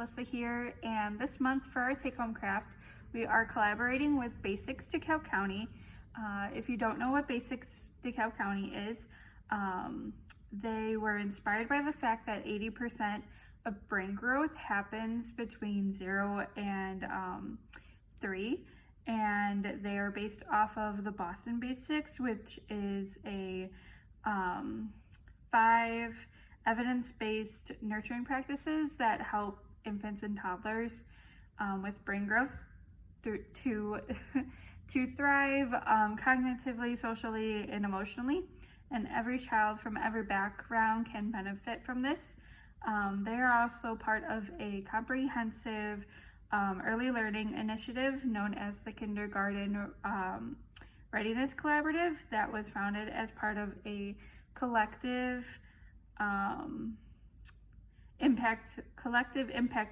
Melissa here, and this month for our take-home craft, we are collaborating with Basics DeKalb County. If you don't know what Basics DeKalb County is, they were inspired by the fact that 80% of brain growth happens between 0 and 3, and they are based off of the Boston Basics, which is a 5 evidence-based nurturing practices that help infants and toddlers with brain growth to thrive cognitively, socially, and emotionally. And every child from every background can benefit from this. They are also part of a comprehensive early learning initiative known as the Kindergarten Readiness Collaborative that was founded as part of a collective impact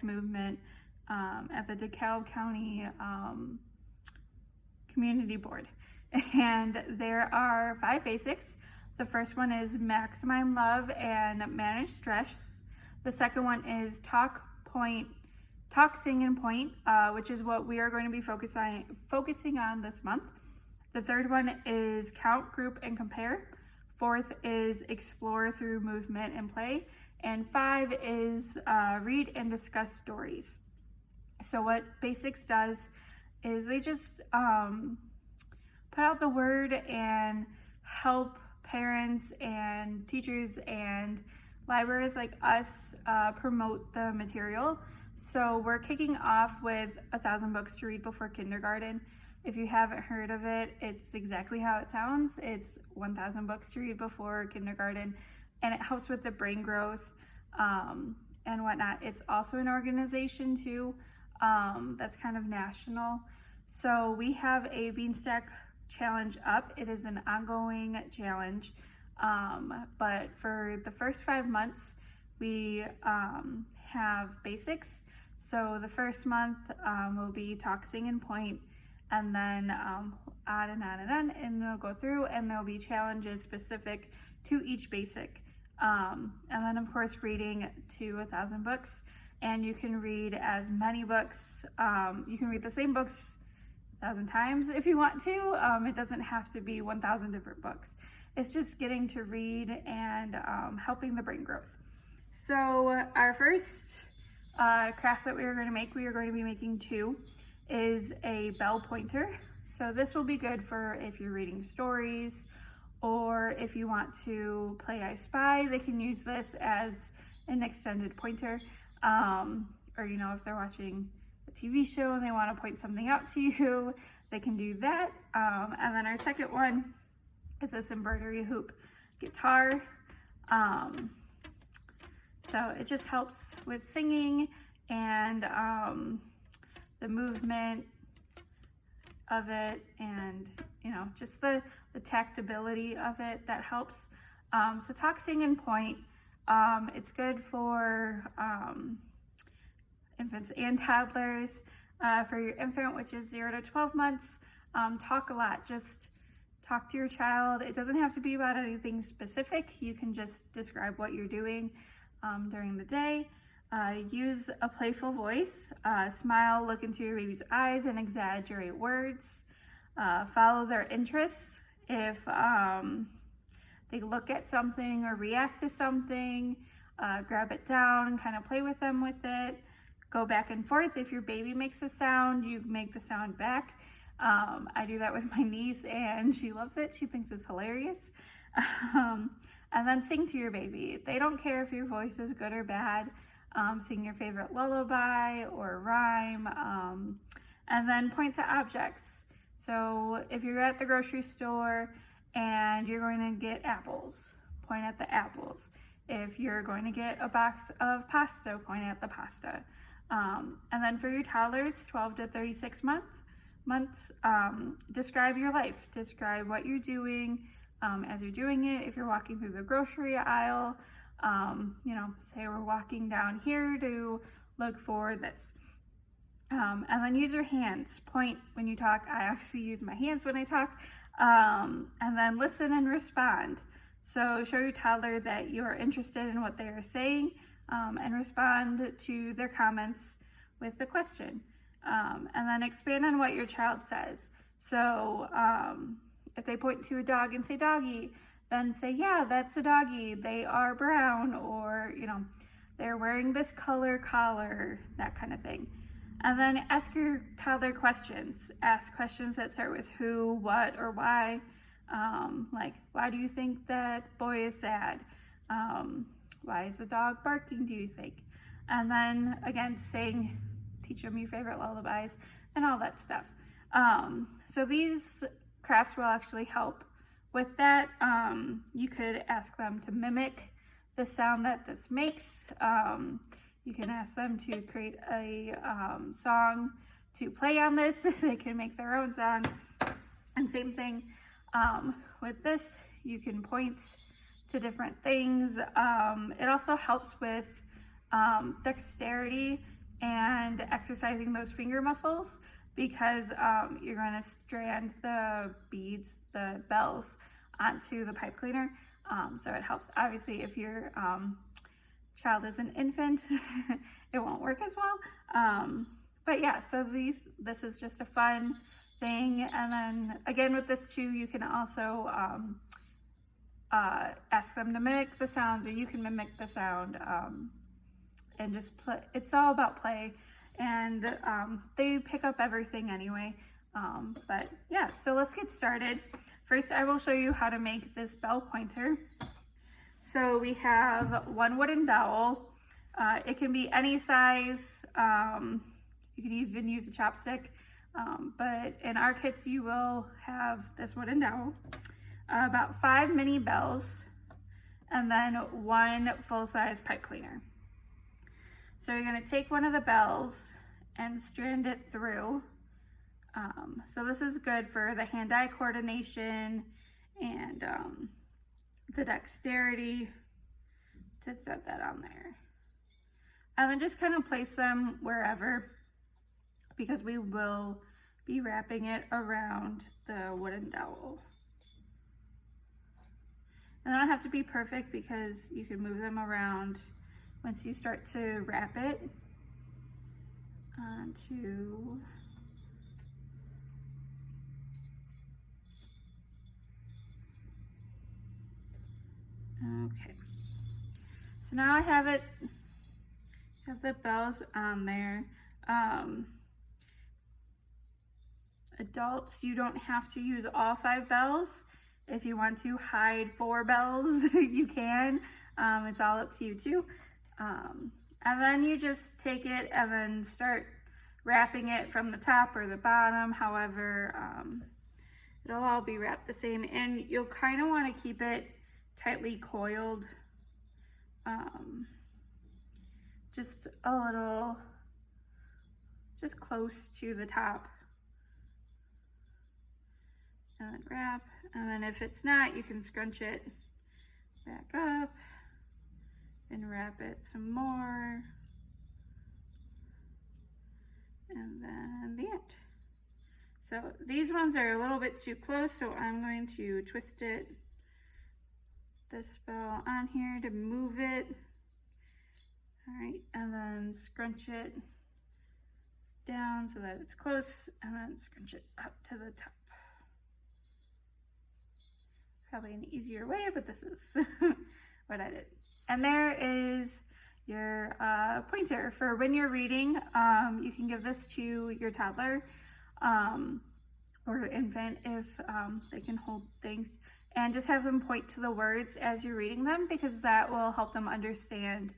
movement at the DeKalb County Community Board. And there are 5 basics. The first one is maximize love and manage stress. The second one is talk, sing, and point, which is what we are going to be focusing on this month. The third one is count, group, and compare. 4th is explore through movement and play. And 5 is read and discuss stories. So what Basics does is they just put out the word and help parents and teachers and libraries like us promote the material. So we're kicking off with 1,000 books to read before kindergarten. If you haven't heard of it, it's exactly how it sounds. It's 1,000 books to read before kindergarten, and it helps with the brain growth and whatnot. It's also an organization too that's kind of national. So we have a Beanstack challenge up. It is an ongoing challenge, but for the first 5 months, we have basics. So the first month will be talk, sing, and point, and then on and on and on, and they'll go through, and there'll be challenges specific to each basic. And then of course reading to 1,000 books, and you can read as many books. You can read the same books 1,000 times if you want to. It doesn't have to be 1,000 different books. It's just getting to read and helping the brain growth. So our first craft that we are going to be making 2, is a bell pointer. So this will be good for if you're reading stories, or if you want to play I Spy, they can use this as an extended pointer. Or if they're watching a TV show and they want to point something out to you, they can do that. And then our second one is this embroidery hoop guitar. So it just helps with singing and the movement of it, and just the tactability of it that helps. So talk, sing, and point. It's good for infants and toddlers. For your infant, which is 0 to 12 months, talk a lot. Just talk to your child. It doesn't have to be about anything specific. You can just describe what you're doing during the day. Use a playful voice. Smile, look into your baby's eyes, and exaggerate words. Follow their interests. If they look at something or react to something, grab it down and kind of play with them with it. Go back and forth. If your baby makes a sound, you make the sound back. I do that with my niece, and she loves it. She thinks it's hilarious. And then sing to your baby. They don't care if your voice is good or bad. Sing your favorite lullaby or rhyme, and then point to objects. So if you're at the grocery store and you're going to get apples, point at the apples. If you're going to get a box of pasta, point at the pasta. And then for your toddlers, 12 to 36 months, describe your life. Describe what you're doing as you're doing it. If you're walking through the grocery aisle, say we're walking down here to look for this. And then use your hands. Point when you talk. I obviously use my hands when I talk. And then listen and respond. So show your toddler that you're interested in what they are saying. and respond to their comments with the question. And then expand on what your child says. So if they point to a dog and say doggy, then say, yeah, that's a doggy. They are brown, or, they're wearing this color collar, that kind of thing. And then ask your toddler questions. Ask questions that start with who, what, or why. Like, why do you think that boy is sad? Why is the dog barking, do you think? And then again, teach them your favorite lullabies and all that stuff. So these crafts will actually help with that. You could ask them to mimic the sound that this makes. You can ask them to create a song to play on this. They can make their own song. And same thing with this, you can point to different things. It also helps with dexterity and exercising those finger muscles, because you're going to strand the beads, the bells, onto the pipe cleaner. So it helps. Obviously, if your child is an infant, it won't work as well. But yeah, so this is just a fun thing. And then again, with this too, you can also ask them to mimic the sounds, or you can mimic the sound, and just play. It's all about play, and they pick up everything anyway. But yeah, so let's get started. First, I will show you how to make this bell pointer. So we have one wooden dowel. It can be any size. You can even use a chopstick, but in our kits, you will have this wooden dowel, about 5 mini bells, and then 1 full-size pipe cleaner. So you're going to take one of the bells and strand it through. So this is good for the hand-eye coordination and the dexterity to thread that on there. And then just kind of place them wherever, because we will be wrapping it around the wooden dowel. And they don't have to be perfect, because you can move them around once you start to wrap it onto okay. So now I have the bells on there. Adults, you don't have to use all 5 bells. If you want to hide 4 bells, you can. It's all up to you too. And then you just take it and then start wrapping it from the top or the bottom. However, it'll all be wrapped the same, and you'll kind of want to keep it tightly coiled, just a little, just close to the top, and then wrap. And then if it's not, you can scrunch it back up and wrap it some more, and then the end. So these ones are a little bit too close, so I'm going to twist this bell on here to move it. All right, and then scrunch it down so that it's close, and then scrunch it up to the top. Probably an easier way, but this is what I did. And there is your pointer for when you're reading. You can give this to your toddler or infant if they can hold things, and just have them point to the words as you're reading them, because that will help them understand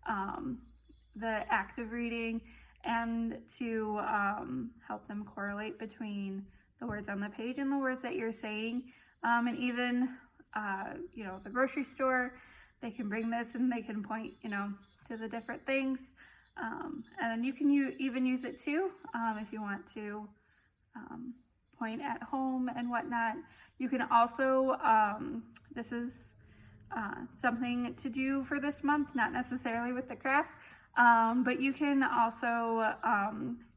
the act of reading, and to help them correlate between the words on the page and the words that you're saying. And even, the grocery store, they can bring this and they can point, to the different things. And then you can even use it too, if you want to point at home and whatnot. You can also, this is something to do for this month, not necessarily with the craft, but you can also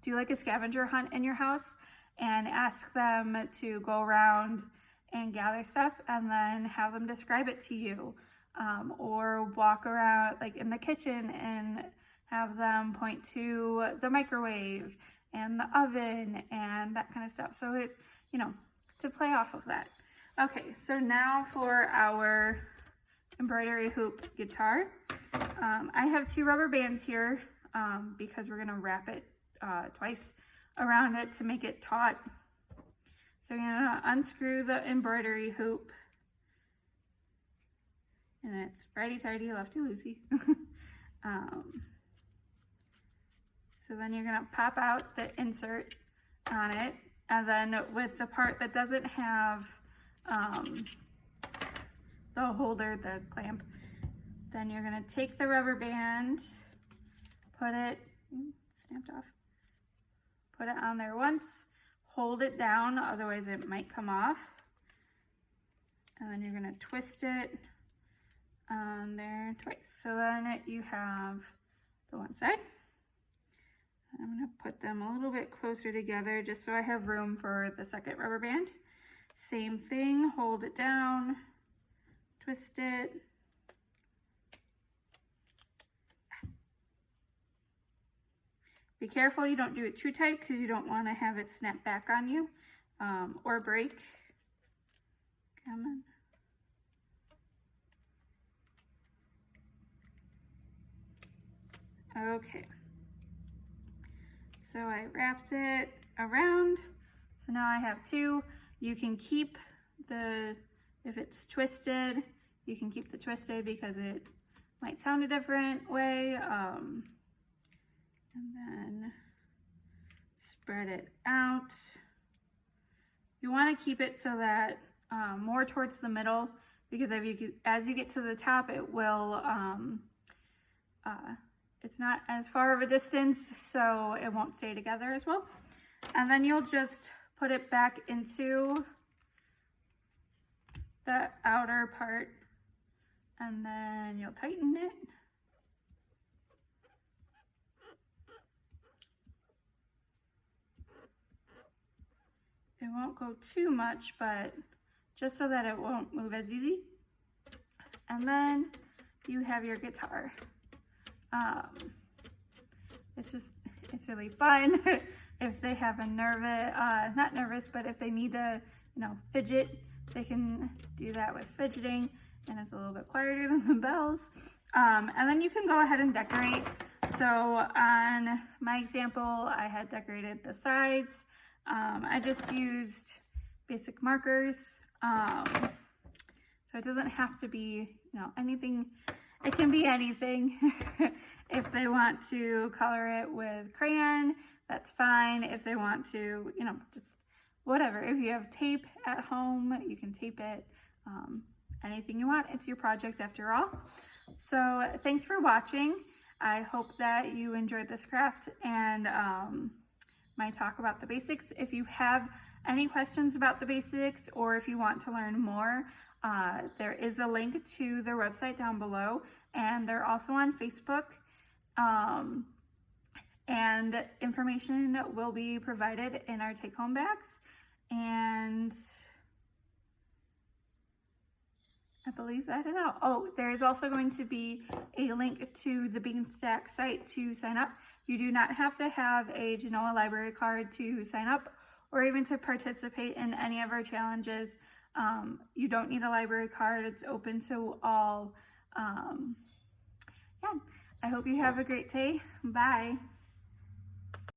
do like a scavenger hunt in your house and ask them to go around and gather stuff, and then have them describe it to you. or walk around like in the kitchen and have them point to the microwave and the oven and that kind of stuff. So it, you know, to play off of that. Okay, so now for our embroidery hoop guitar. I have 2 rubber bands here because we're gonna wrap it twice around it to make it taut. So I'm gonna unscrew the embroidery hoop. And it's righty-tighty, lefty-loosey. So then you're gonna pop out the insert on it, and then with the part that doesn't have the holder, the clamp, then you're gonna take the rubber band, put it, snapped off, put it on there once, hold it down, otherwise it might come off, and then you're gonna twist it on there twice. So then you have the one side. I'm gonna put them a little bit closer together just so I have room for the second rubber band. Same thing, hold it down, twist it. Be careful you don't do it too tight because you don't want to have it snap back on you or break. Come on. Okay. So I wrapped it around. So now I have 2. You can keep if it's twisted, you can keep the twisted because it might sound a different way. And then spread it out. You want to keep it so that more towards the middle, because as you get to the top, it will, it's not as far of a distance, so it won't stay together as well. And then you'll just put it back into the outer part, and then you'll tighten it. It won't go too much, but just so that it won't move as easy. And then you have your guitar. It's really fun. If they have a not nervous, but if they need to, fidget, they can do that with fidgeting, and it's a little bit quieter than the bells. And then you can go ahead and decorate. So on my example, I had decorated the sides. I just used basic markers. So it doesn't have to be, anything. It can be anything. If they want to color it with crayon, that's fine. If they want to, just whatever. If you have tape at home, you can tape it. Anything you want. It's your project after all. So thanks for watching. I hope that you enjoyed this craft and my talk about the basics. If you have any questions about the basics, or if you want to learn more, there is a link to their website down below, and they're also on Facebook. And information will be provided in our take-home bags. And I believe that is all. Oh, there is also going to be a link to the Beanstack site to sign up. You do not have to have a Genoa library card to sign up or even to participate in any of our challenges. You don't need a library card. It's open to all. Yeah, I hope you have a great day. Bye.